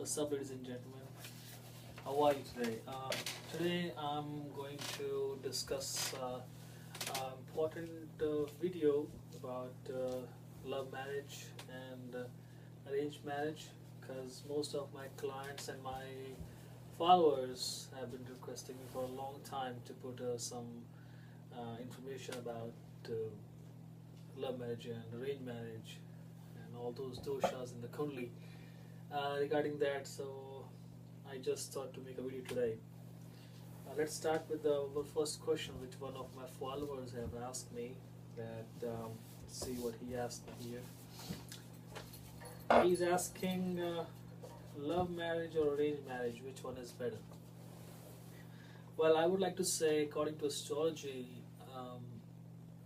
What's up, ladies and gentlemen? How are you today? Today I'm going to discuss an important video about love marriage and arranged marriage, because most of my clients and my followers have been requesting me for a long time to put some information about uh, love marriage and arranged marriage and all those doshas in the kundli regarding that. So I just thought to make a video today. Let's start with the first question which one of my followers have asked me. See what he asked me here. He's asking, love marriage or arranged marriage, which one is better? Well, I would like to say, according to astrology,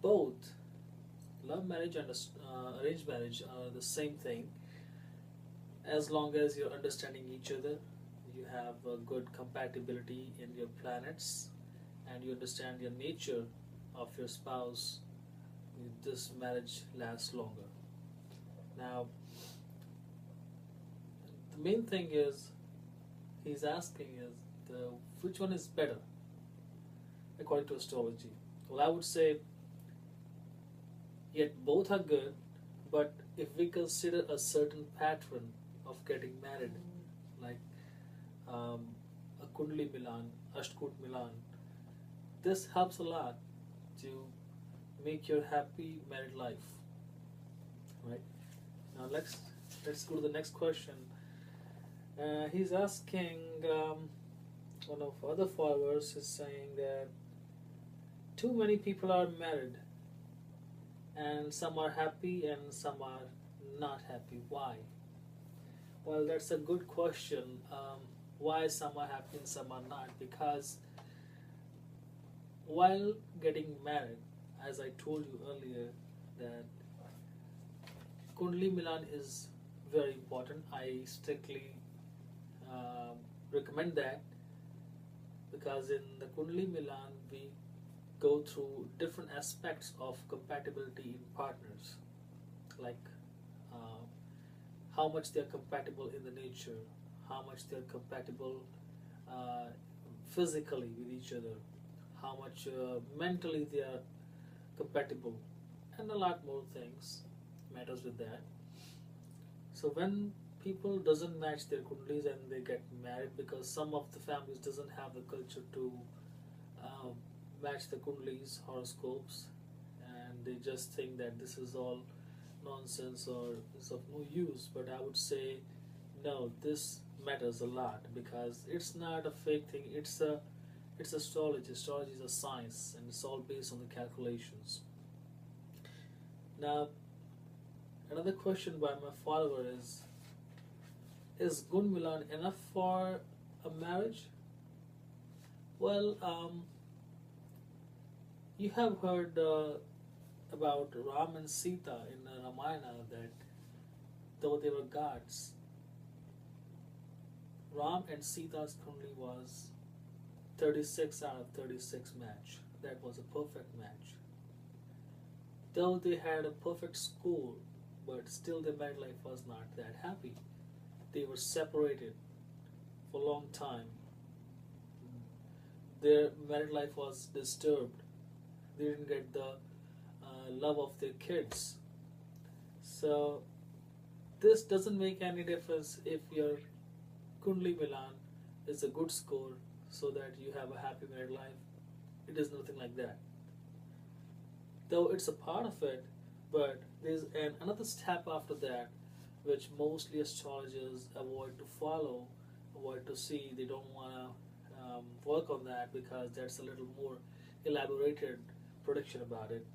both love marriage and arranged marriage are the same thing, as long as you're understanding each other, you have a good compatibility in your planets, and you understand your nature of your spouse. This marriage lasts longer. Now, the main thing is he's asking is which one is better according to astrology. Well, I would say yet both are good, but if we consider a certain pattern of getting married, like a Kundli Milan, Ashtkut Milan, this helps a lot to make your happy married life. Right? Now let's go to the next question. He's asking, one of other followers is saying that too many people are married and some are happy and some are not happy. Why? Well, that's a good question. Why some are happy and some are not? Because while getting married, as I told you earlier, that Kundli Milan is very important. I strictly recommend that, because in the Kundli Milan we go through different aspects of compatibility in partners, like how much they are compatible in the nature, how much they are compatible physically with each other, how much mentally they are compatible, and a lot more things matters with that. So when people doesn't match their kundlis and they get married, because some of the families doesn't have the culture to match the kundlis horoscopes, and they just think that this is all nonsense or is of no use. But I would say no, this matters a lot, because it's not a fake thing. It's astrology. Astrology is a science, and it's all based on the calculations. Now, another question by my follower is Gun Milan enough for a marriage? Well, you have heard about Ram and Sita in the Ramayana, that though they were gods, Ram and Sita's kundli was 36 out of 36 match. That was a perfect match. Though they had a perfect score, but still their married life was not that happy. They were separated for a long time. Their married life was disturbed. They didn't get the love of their kids. So this doesn't make any difference if your Kundli Milan is a good score so that you have a happy married life. It is nothing like that. Though it's a part of it, but there's another step after that, which mostly astrologers avoid to follow, avoid to see. They don't want to work on that, because that's a little more elaborated prediction about it,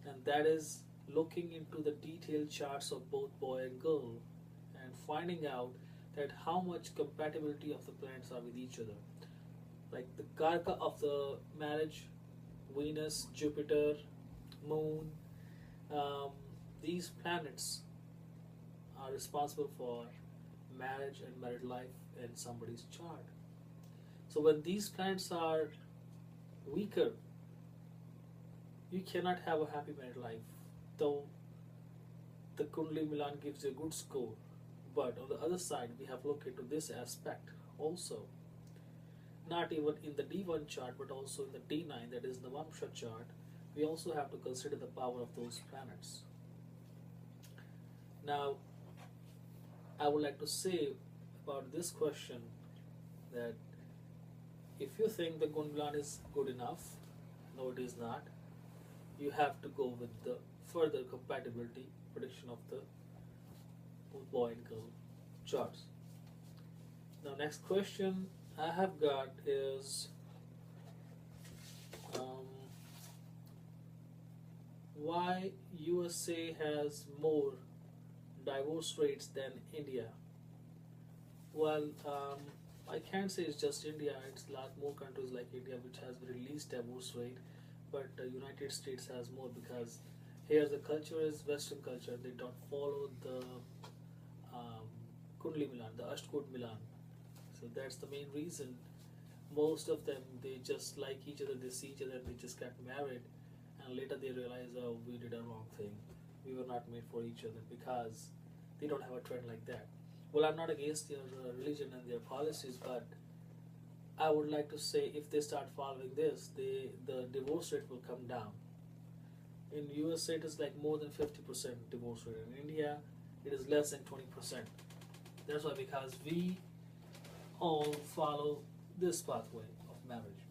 and that is looking into the detailed charts of both boy and girl and finding out that how much compatibility of the planets are with each other. Like the karka of the marriage, Venus, Jupiter, Moon, these planets are responsible for marriage and married life in somebody's chart. So when these planets are weaker, you cannot have a happy married life. Though the Kundli Milan gives you a good score, But on the other side, we have looked into this aspect also, not even in the D1 chart, but also in the D9, that is the Vamsha chart. We also have to consider the power of those planets. Now, I would like to say about this question that if you think the Gunlan is good enough, no, it is not. You have to go with the further compatibility prediction of the boy and girl charts. Now, next question I have got is why USA has more divorce rates than India? Well, I can't say it's just India. It's a lot more countries like India which has very least divorce rate, but United States has more because here the culture is Western culture. They don't follow the um, Kundli Milan, the Ashtkot Milan. So that's the main reason. Most of them they just like each other. They see each other. They just get married, and later they realize, oh, we did a wrong thing. We were not made for each other because they don't have a trend like that. Well, I'm not against their religion and their policies, but I would like to say if they start following this, the divorce rate will come down. In USA, it is like more than 50% divorce rate. In India, it is less than 20%. That's why, because we all follow this pathway of marriage.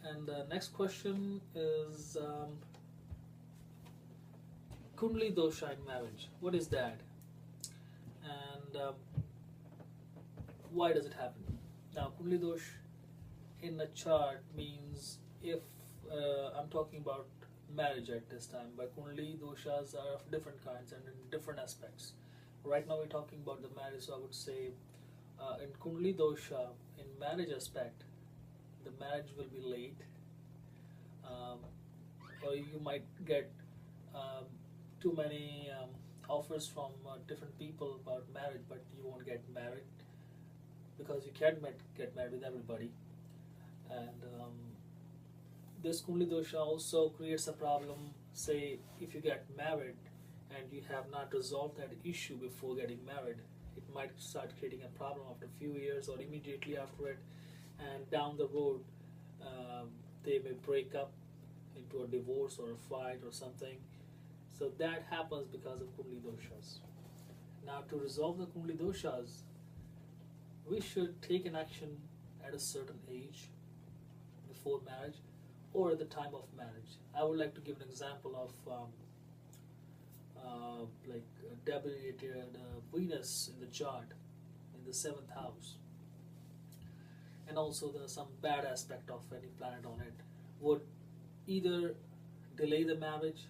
And the next question is Kundli dosha in marriage. What is that? And why does it happen? Now, Kundli dosh in a chart means if I'm talking about marriage at this time, but Kundli doshas are of different kinds and in different aspects. Right now, we're talking about the marriage, so I would say in Kundli dosha, in marriage aspect, the marriage will be late, um, or you might get um, too many offers from different people about marriage, but you won't get married because you can't get married with everybody. And this Kundli dosha also creates a problem. Say, if you get married and you have not resolved that issue before getting married, it might start creating a problem after a few years or immediately after it, and down the road they may break up into a divorce or a fight or something. So that happens because of Kundli doshas. Now, to resolve the Kundli doshas, we should take an action at a certain age before marriage or at the time of marriage. I would like to give an example of like debilitated Venus in the chart in the 7th house, and also some bad aspect of any planet on it would either delay the marriage,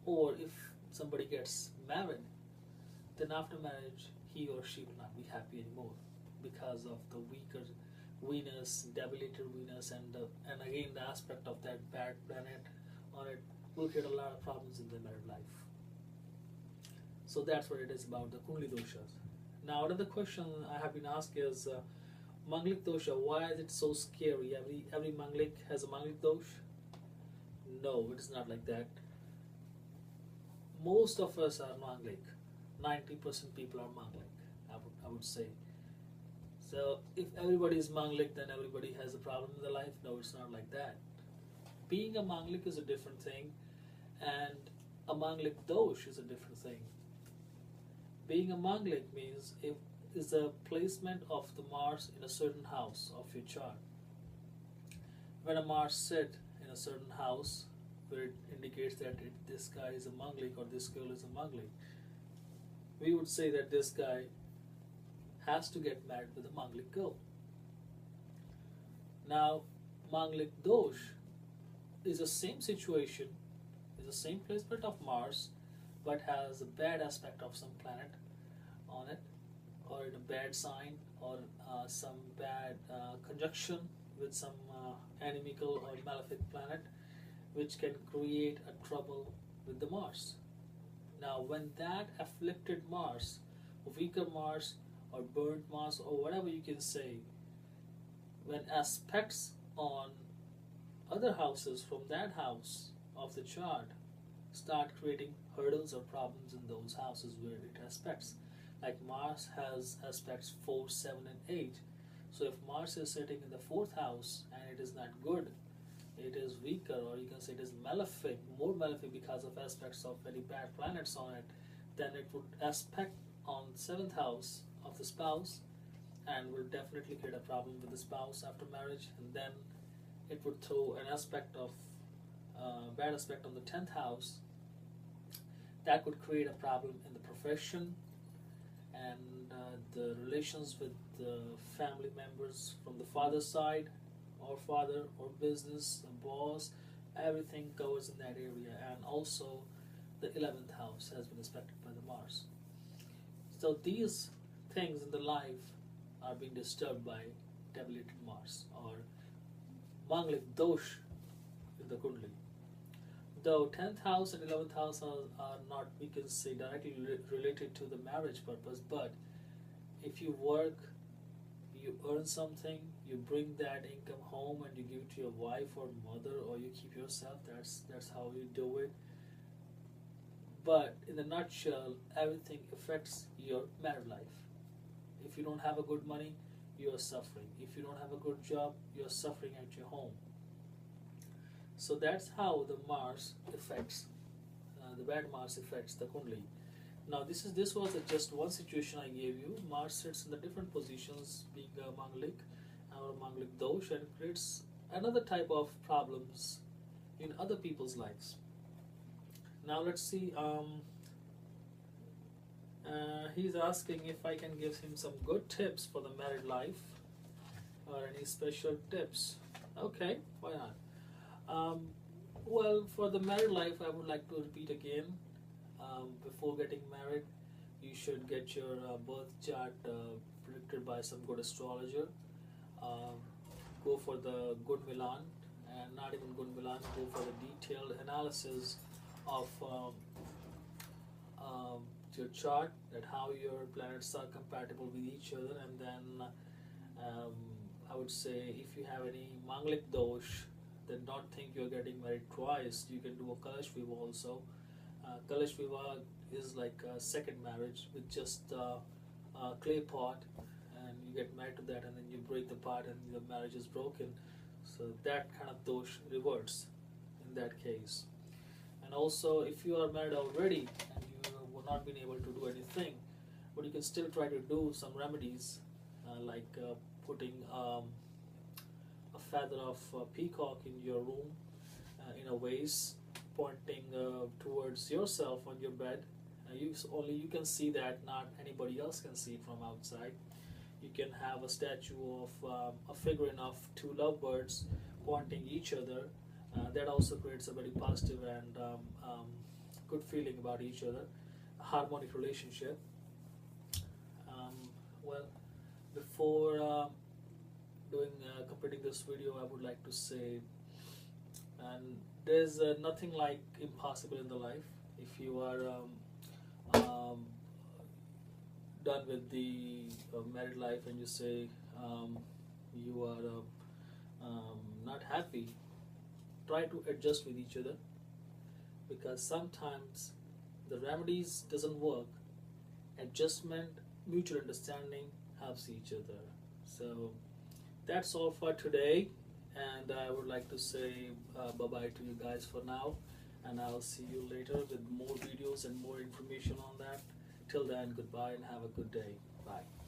or if somebody gets married, then after marriage he or she will not be happy anymore because of the weaker Venus, debilitated Venus, and again the aspect of that bad planet on it will create a lot of problems in their married life. So that's what it is about the Kundli doshas. Now, another question I have been asked is Manglik dosha. Why is it so scary? Every Manglik has a Manglik dosh? No, it is not like that. Most of us are Manglik. 90% people are Manglik, I would say. So if everybody is Manglik, then everybody has a problem in their life? No, it's not like that. Being a Manglik is a different thing, and a Manglik dosh is a different thing. Being a Manglik means if is the placement of the Mars in a certain house of your chart. When a Mars sit in a certain house, where it indicates that this guy is a Manglik or this girl is a Manglik, we would say that this guy has to get married with a Manglik girl. Now, Manglik dosh is the same situation, is the same placement of Mars, but has a bad aspect of some planet on it, or in a bad sign, or some bad conjunction with some inimical or malefic planet, which can create a trouble with the Mars. Now, when that afflicted Mars, weaker Mars, or burnt Mars, or whatever you can say, when aspects on other houses from that house of the chart start creating hurdles or problems in those houses where it aspects. Like Mars has aspects 4, 7, and 8. So if Mars is sitting in the fourth house and it is not good, it is weaker, or you can say it is malefic, more malefic because of aspects of very bad planets on it, then it would aspect on seventh house of the spouse and will definitely create a problem with the spouse after marriage. And then it would throw an aspect of bad aspect on the 10th house that could create a problem in the profession and the relations with the family members from the father's side, or father, or business, a boss. Everything goes in that area. And also the 11th house has been aspected by the Mars. So these things in the life are being disturbed by debilitated Mars, or Manglik dosh in the Kundli. Though 10th house and 11th house are not, we can say, directly related to the marriage purpose, but if you work, you earn something, you bring that income home and you give it to your wife or mother, or you keep yourself, that's how you do it. But in a nutshell, everything affects your married life. If you don't have a good money, you are suffering. If you don't have a good job, you are suffering at your home. So that's how the Mars affects, the bad Mars affects the Kundli. Now this was just one situation I gave you. Mars sits in the different positions, being a Manglik or Manglik dosh, and creates another type of problems in other people's lives. Now let's see. He's asking if I can give him some good tips for the married life, or any special tips. Okay, why not? Well, for the married life, I would like to repeat again. Before getting married, you should get your birth chart predicted by some good astrologer. Go for the good Milan, and not even good Milan, go for the detailed analysis of your chart, that how your planets are compatible with each other. And then I would say, if you have any Manglik dosh, then don't think you're getting married twice. You can do a Kalash Viva also. Kalash Viva is like a second marriage with just a clay pot, and you get married to that, and then you break the pot and your marriage is broken. So that kind of dosh reverts in that case. And also, if you are married already and you have not been able to do anything, but you can still try to do some remedies, like putting a feather of peacock in your room, in a vase, pointing towards yourself on your bed. Only you can see that, not anybody else can see it from outside. You can have a statue of a figurine of two lovebirds pointing each other. That also creates a very positive and good feeling about each other, a harmonic relationship. Well, before completing this video, I would like to say, and there's nothing like impossible in the life. If you are done with the married life and you say you are not happy, try to adjust with each other, because sometimes the remedies doesn't work. Adjustment, mutual understanding helps each other. So that's all for today, and I would like to say bye-bye to you guys for now, and I'll see you later with more videos and more information on that. Till then, goodbye and have a good day. Bye.